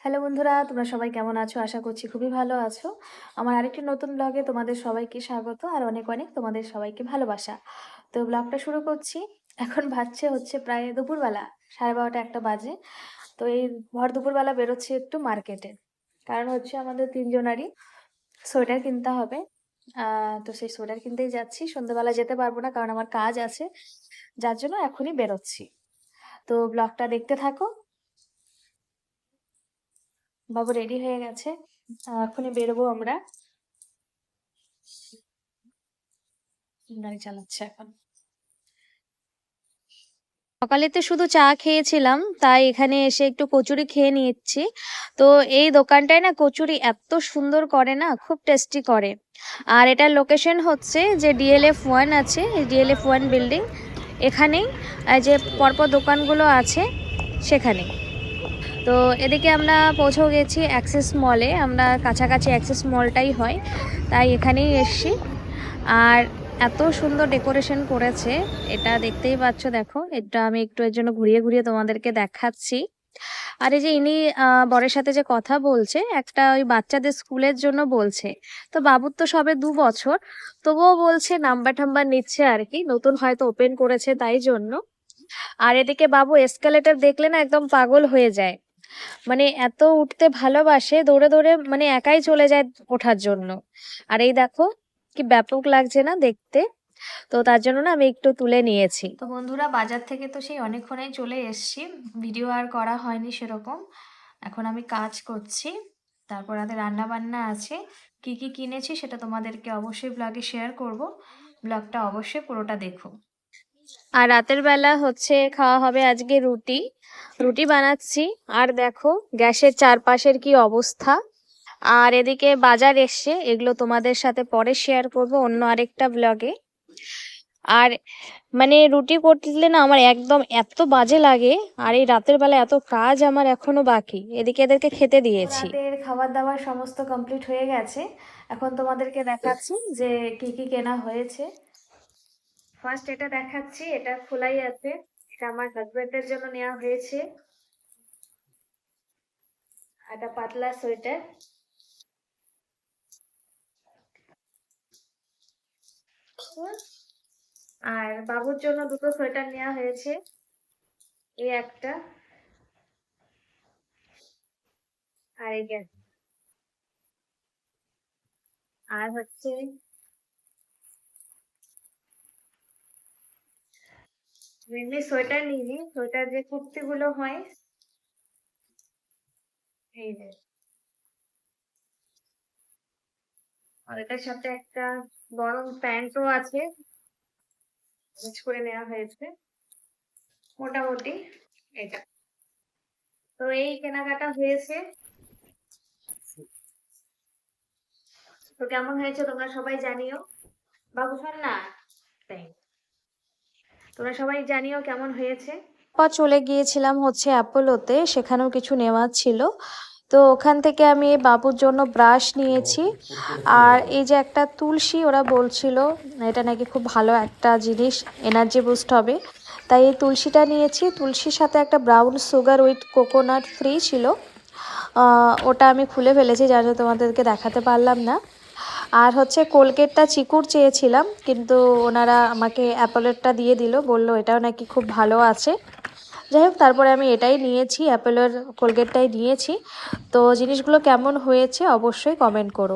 Hello বন্ধুরা, তোমরা সবাই কেমন আছো? আশা করছি খুবই ভালো আছো। আমার আরেকটি নতুন ব্লগে তোমাদের সবাইকে স্বাগত আর অনেক অনেক তোমাদের সবাইকে ভালোবাসা। তো ব্লগটা শুরু করছি। এখন বাজছে হচ্ছে প্রায় দুপুরবেলা, 12:30 একটা বাজে। তো এই ভর দুপুরবেলা বেরোচ্ছি একটু মার্কেটে, কারণ হচ্ছে আমাদের তিনজনারই সোয়েটার কিনতে হবে। তো সেই সোয়েটার কিনতেই যাচ্ছি। সন্ধ্যেবেলা যেতে পারবো না, কারণ আমার কাজ আছে, যার জন্য এখনই বেরোচ্ছি। তো ব্লগটা দেখতে থাকো। বাবু রেডি হয়ে গেছে, এখনই বেরোবো আমরা। গাড়ি চালাচ্ছে এখন। সকালেতে শুধু চা খেয়েছিলাম, তাই এখানে এসে একটু কচুরি খেয়ে নিচ্ছি। তো এই দোকানটায় না কচুরি এত সুন্দর করে না, খুব টেস্টি করে। আর এটার লোকেশন হচ্ছে যে DLF1 আছে, DLF1 বিল্ডিং, এখানেই যে পরপর দোকানগুলো আছে সেখানে। তো এদিকে আমরা পৌঁছেও গেছি অ্যাক্সেস মলে, আমরা কাছাকাছি অ্যাক্সেস মলটাই হয়, তাই এখানেই এসছি। আর এত সুন্দর ডেকোরেশন করেছে, এটা দেখতেই পাচ্ছ। দেখো, এটা আমি একটু এর জন্য ঘুরিয়ে ঘুরিয়ে তোমাদেরকে দেখাচ্ছি। আর এই যে ইনি বরের সাথে যে কথা বলছে, একটা ওই বাচ্চাদের স্কুলের জন্য বলছে। তো বাবুর তো সবে 2 বছর, তবুও বলছে নাম্বার টাম্বার নিচ্ছে আর কি, নতুন হয়তো ওপেন করেছে তাই জন্য। আর এদিকে বাবু এসকালেটর দেখলে না একদম পাগল হয়ে যায়, মানে এত উঠতে ভালোবাসে, দৌড়ে দৌড়ে মানে একাই চলে যায় ওঠার জন্য। আর এই দেখো কি ব্যাপক লাগছে না দেখতে। তো তার জন্য না আমি একটু তুলে নিয়েছি। তো বন্ধুরা, বাজার থেকে তো সেই অনেকক্ষণেই চলে এসেছি, ভিডিও আর করা হয়নি সেরকম। এখন আমি কাজ করছি, তারপর রাতে রান্না বান্না আছে। কি কি কিনেছি সেটা তোমাদেরকে অবশ্যই ব্লগে শেয়ার করব, ব্লগটা অবশ্যই পুরোটা দেখো। আর রাতের বেলা হচ্ছে খাওয়া হবে আজকে রুটি, রুটি বানাচ্ছি। আর দেখো গ্যাসের চারপাশের কি অবস্থা। আর এদিকে বাজার এসছে, এগুলো তোমাদের সাথে পরে শেয়ার করব অন্য আরেকটা ব্লগে। আর মানে রুটি করলে না আমার একদম এত বাজে লাগে, আর এই রাতের বেলা এত কাজ আমার এখনো বাকি। এদিকে এদেরকে খেতে দিয়েছি। রাতের খাবার দাবার সমস্ত কমপ্লিট হয়ে গেছে। এখন তোমাদেরকে দেখাচ্ছি যে কি কি কেনা হয়েছে। ফার্স্ট এটা দেখাচ্ছি, এটা খোলাই আছে, এটা আমার হাজবেন্ডের জন্য নেওয়া হয়েছে। একটা পাতলা সোয়েটার। আর বাবুর জন্য দুটো সোয়েটার নেওয়া হয়েছে, এই একটা আর এই একটা। আর হচ্ছে মেনলি সোয়েটার নিইনি, সোয়েটার যে কুর্তি গুলো হয়, এই যে। আর এটার সাথে একটা গরম প্যান্টও আছে, ম্যাচ করে নেওয়া হয়েছে মোটামুটি এটা। তো এই কেনাকাটা হয়েছে। তো কেমন হয়েছে তোমরা সবাই জানিও। বাবু শোন না, তাই তোমরা সবাই জানিও কেমন হয়েছে। চলে গিয়েছিলাম হচ্ছে অ্যাপোলোতে, সেখানেও কিছু নেওয়ার ছিল। তো ওখান থেকে আমি এই বাবুর জন্য ব্রাশ নিয়েছি। আর এই যে একটা তুলসী, ওরা বলছিল এটা নাকি খুব ভালো একটা জিনিস, এনার্জি বুস্ট হবে, তাই এই তুলসীটা নিয়েছি। তুলসীর সাথে একটা brown sugar with coconut free ছিল, ওটা আমি খুলে ফেলেছি, যার জন্য তোমাদেরকে দেখাতে পারলাম না। আর হচ্ছে কোলগেটটা চিকুর চেয়েছিলাম, কিন্তু ওনারা আমাকে অ্যাপোলোরটা দিয়ে দিল, বললো এটাও নাকি খুব ভালো আছে। যাই হোক, তারপরে আমি এটাই নিয়েছি, অ্যাপোলোর কোলগেটটাই নিয়েছি। তো জিনিসগুলো কেমন হয়েছে অবশ্যই কমেন্ট করো।